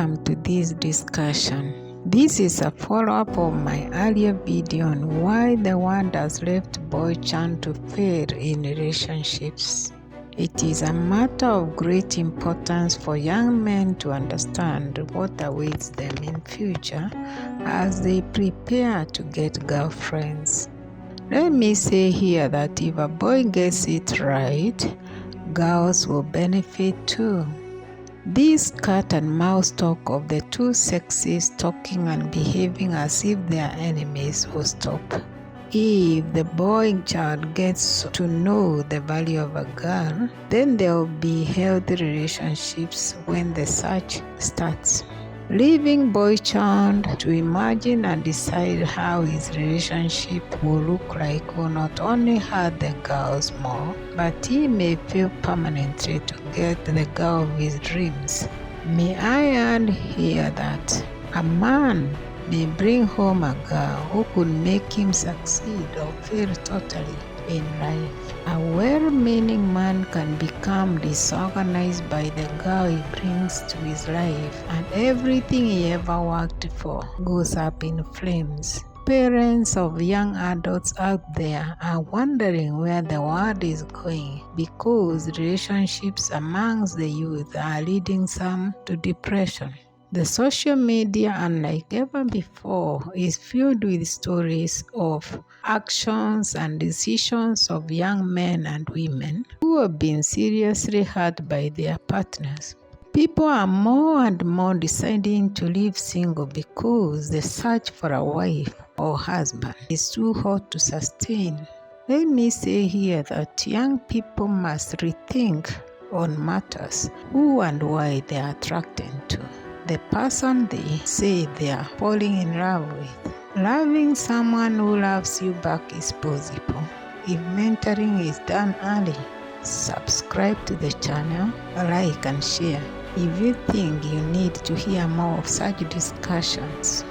welcome to this discussion. This is a follow-up of my earlier video on why the world has left boy child to fail in relationships. It is a matter of great importance for young men to understand what awaits them in future as they prepare to get girlfriends. Let me say here that if a boy gets it right, girls will benefit too. This cat and mouse talk of the two sexes talking and behaving as if they are enemies will stop. If the boy child gets to know the value of a girl, then there will be healthy relationships when the search starts. Leaving boy child to imagine and decide how his relationship will look like will not only hurt the girls more, but he may fail permanently to get the girl of his dreams. May I add here that a man may bring home a girl who could make him succeed or fail totally in life. A well-meaning man can become disorganized by the girl he brings to his life, and everything he ever worked for goes up in flames. Parents of young adults out there are wondering where the world is going because relationships amongst the youth are leading some to depression. The social media, unlike ever before, is filled with stories of actions and decisions of young men and women who have been seriously hurt by their partners. People are more and more deciding to live single because the search for a wife or husband is too hot to sustain. Let me say here that young people must rethink on matters who and why they are attracted to the person they say they are falling in love with. Loving someone who loves you back is possible if mentoring is done early. Subscribe to the channel, like and share if you think you need to hear more of such discussions.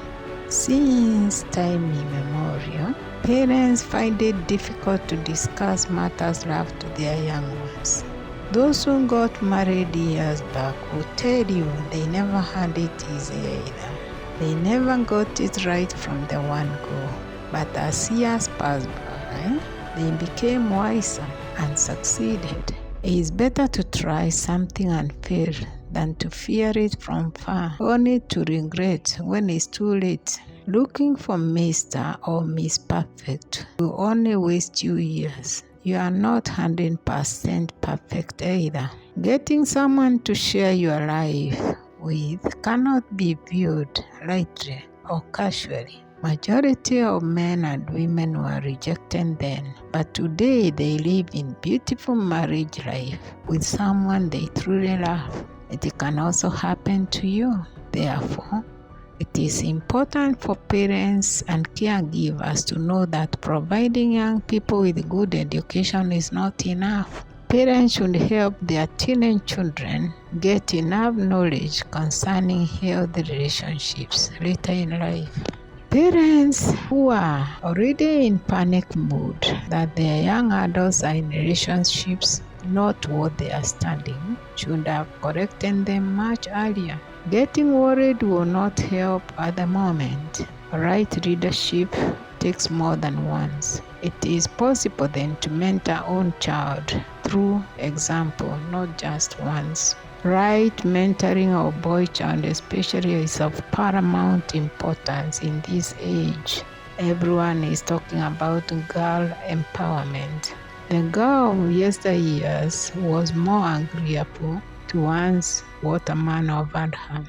Since time immemorial, parents find it difficult to discuss matters love to their young ones. Those who got married years back will tell you they never had it easy either. They never got it right from the one go. But as years passed by, they became wiser and succeeded. It is better to try something and fail than to fear it from far, only to regret when it's too late. Looking for Mr. or Miss Perfect will only waste you years. You are not 100% perfect either. Getting someone to share your life with cannot be viewed lightly or casually. Majority of men and women were rejected then, but today they live in beautiful marriage life with someone they truly love. It can also happen to you. Therefore, it is important for parents and caregivers to know that providing young people with good education is not enough. Parents should help their teenage children get enough knowledge concerning healthy relationships later in life. Parents who are already in panic mode that their young adults are in relationships not what they are studying should have corrected them much earlier. Getting worried will not help at the moment. Right leadership takes more than once. It is possible then to mentor own child through example, not just once. Right mentoring of boy child especially is of paramount importance in this age. Everyone is talking about girl empowerment. The girl of yesteryears was more agreeable to one's what a man offered her.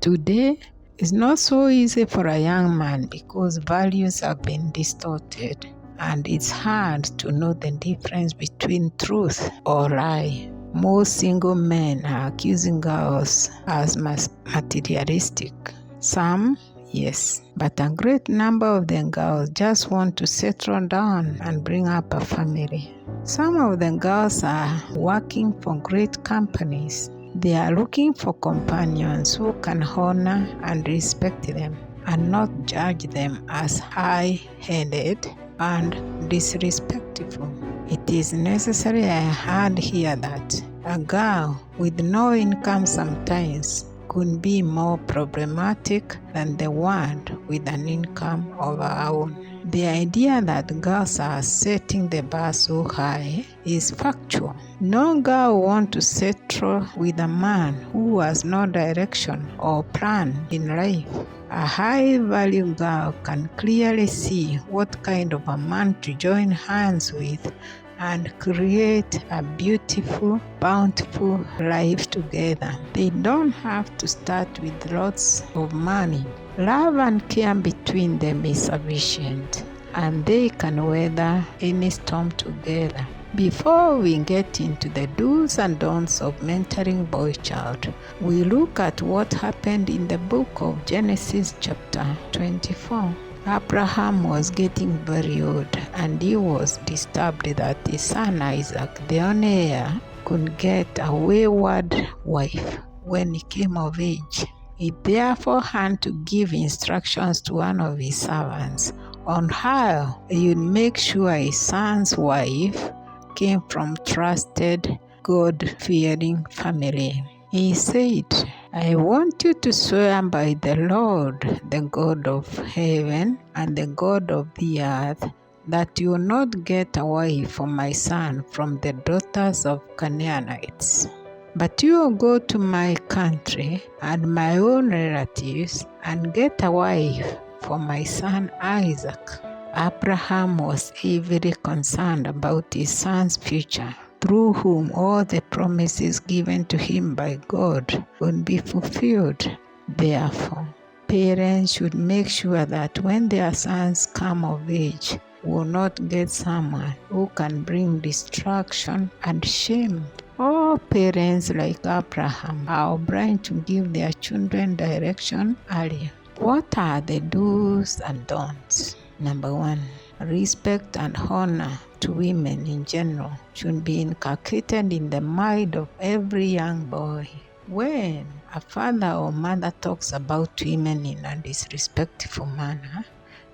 Today, it's not so easy for a young man because values have been distorted and it's hard to know the difference between truth or lie. Most single men are accusing girls as materialistic. Some, yes, but a great number of the girls just want to settle down and bring up a family. Some of the girls are working for great companies. They are looking for companions who can honor and respect them and not judge them as high-headed and disrespectful. It is necessary I add here that a girl with no income sometimes could be more problematic than the one with an income of our own. The idea that girls are setting the bar so high is factual. No girl wants to settle with a man who has no direction or plan in life. A high-value girl can clearly see what kind of a man to join hands with and create a beautiful, bountiful life together. They don't have to start with lots of money. Love and care between them is sufficient, and they can weather any storm together. Before we get into the do's and don'ts of mentoring boy-child, we look at what happened in the book of Genesis chapter 24. Abraham was getting very old, and he was disturbed that his son Isaac, the only heir, could get a wayward wife when he came of age. He therefore had to give instructions to one of his servants on how he would make sure his son's wife came from trusted, God-fearing family. He said, I want you to swear by the Lord, the God of heaven and the God of the earth, that you will not get a wife for my son from the daughters of Canaanites. But you will go to my country and my own relatives and get a wife for my son Isaac. Abraham was heavily concerned about his son's future, through whom all the promises given to him by God would be fulfilled. Therefore, parents should make sure that when their sons come of age, will not get someone who can bring destruction and shame. All parents like Abraham are obliged to give their children direction early. What are the do's and don'ts? Number 1. Respect and honor to women in general should be inculcated in the mind of every young boy. When a father or mother talks about women in a disrespectful manner,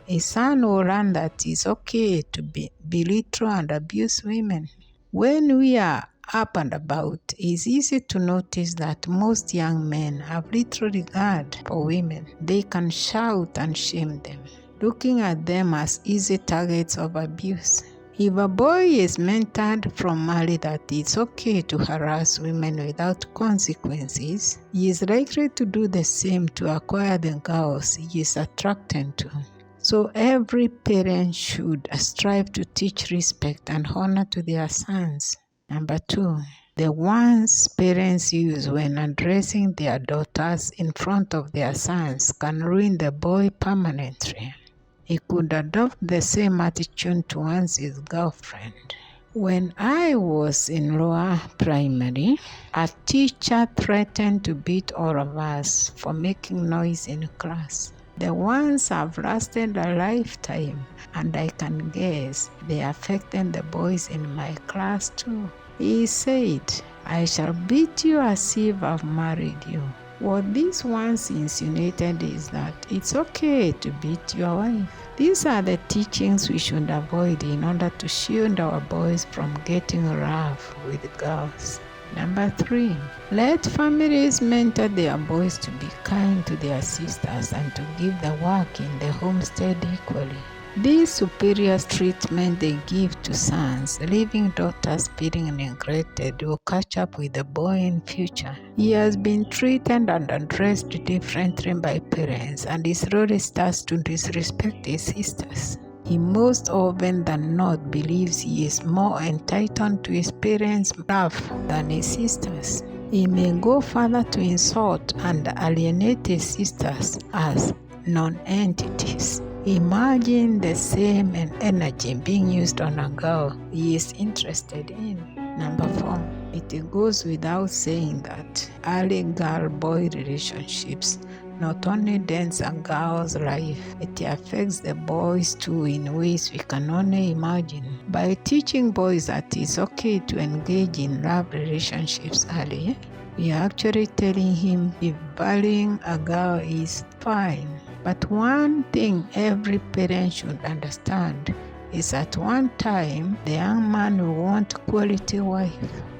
a son will learn that it's okay to belittle and abuse women. When we are up and about, it's easy to notice that most young men have little regard for women. They can shout and shame them, looking at them as easy targets of abuse. If a boy is mentored from early that it's okay to harass women without consequences, he is likely to do the same to acquire the girls he is attracted to. So every parent should strive to teach respect and honor to their sons. Number 2, the words parents use when addressing their daughters in front of their sons can ruin the boy permanently. He could adopt the same attitude towards his girlfriend. When I was in lower primary, a teacher threatened to beat all of us for making noise in class. The ones have lasted a lifetime, and I can guess they affected the boys in my class too. He said, I shall beat you as if I've married you. What these ones insinuated is that it's okay to beat your wife. These are the teachings we should avoid in order to shield our boys from getting rough with girls. Number 3, let families mentor their boys to be kind to their sisters and to give the work in the homestead equally. This superior treatment they give to sons, leaving daughters feeling neglected, will catch up with the boy in future. He has been treated and addressed differently by parents, and he slowly starts to disrespect his sisters. He most often than not believes he is more entitled to his parents' love than his sisters. He may go further to insult and alienate his sisters as non-entities. Imagine the same energy being used on a girl he is interested in. Number 4, it goes without saying that early girl-boy relationships not only dents a girl's life, it affects the boys too in ways we can only imagine. By teaching boys that it's okay to engage in love relationships early, we are actually telling him if valuing a girl is fine. But one thing every parent should understand is at one time the young man will want quality wife.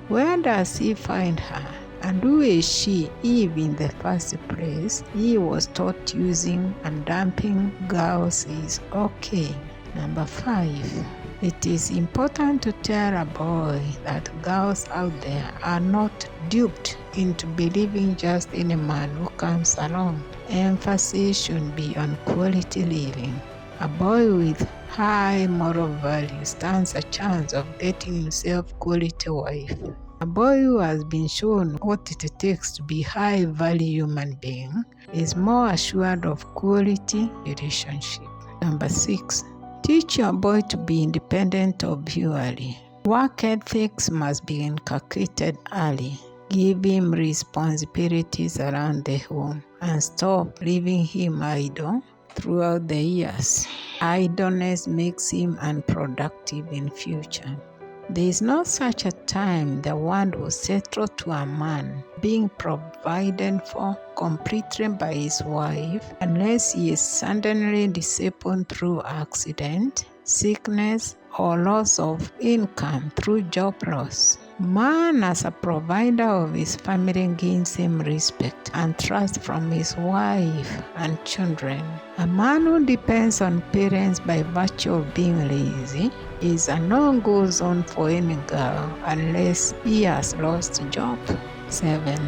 Where does he find her? And who is she? Eve in the first place. He was taught using and dumping girls is okay. Number 5. It is important to tell a boy that girls out there are not duped into believing just any man who comes along. Emphasis should be on quality living. A boy with high moral value stands a chance of getting himself quality wife. A boy who has been shown what it takes to be a high-value human being is more assured of quality relationship. Number 6. Teach your boy to be independent of you early. Work ethics must be inculcated early. Give him responsibilities around the home and stop leaving him idle throughout the years. Idleness makes him unproductive in future. There is no such a time the world will settle to a man being provided for completely by his wife unless he is suddenly disabled through accident, sickness, or loss of income through job loss. Man as a provider of his family gains him respect and trust from his wife and children. A man who depends on parents by virtue of being lazy is a no-go zone for any girl unless he has lost a job. 7.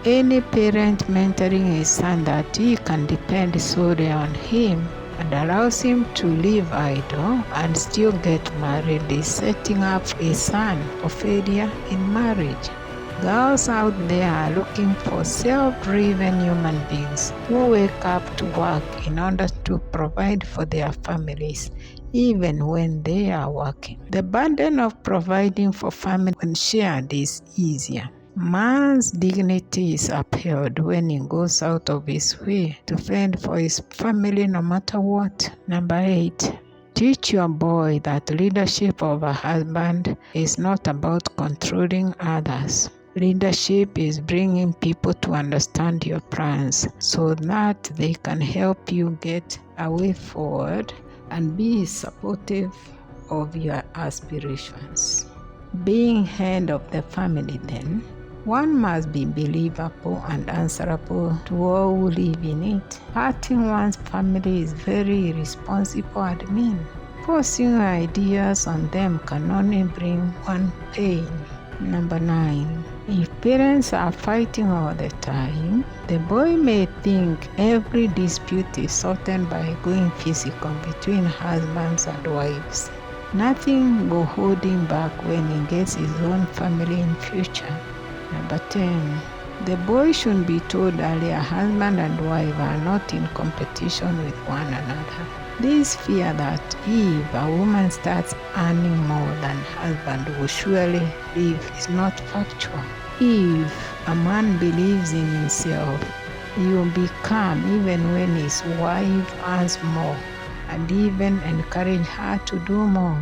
Any parent mentoring his son that he can depend solely on him and allows him to live idle and still get married is setting up a son for failure in marriage. Girls out there are looking for self-driven human beings who wake up to work in order to provide for their families, even when they are working. The burden of providing for family when shared is easier. Man's dignity is upheld when he goes out of his way to fend for his family no matter what. Number 8. Teach your boy that leadership of a husband is not about controlling others. Leadership is bringing people to understand your plans so that they can help you get a way forward and be supportive of your aspirations. Being head of the family then, one must be believable and answerable to all who live in it. Hurting one's family is very irresponsible and mean. Forcing ideas on them can only bring one pain. Number 9. If parents are fighting all the time, the boy may think every dispute is sorted by going physical between husbands and wives. Nothing will hold him back when he gets his own family in future. Number 10. The boy should be told earlier husband and wife are not in competition with one another. This fear that if a woman starts earning more than husband will surely leave is not factual. If a man believes in himself, he will be calm even when his wife earns more and even encourage her to do more.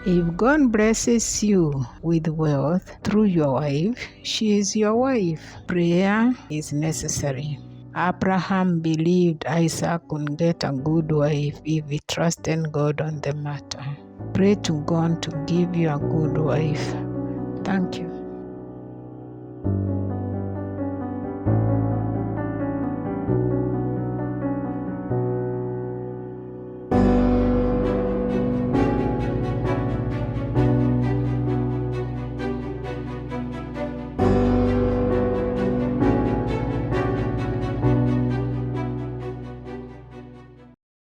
If God blesses you with wealth through your wife, she is your wife. Prayer is necessary. Abraham believed Isaac could get a good wife if he trusted God on the matter. Pray to God to give you a good wife. Thank you.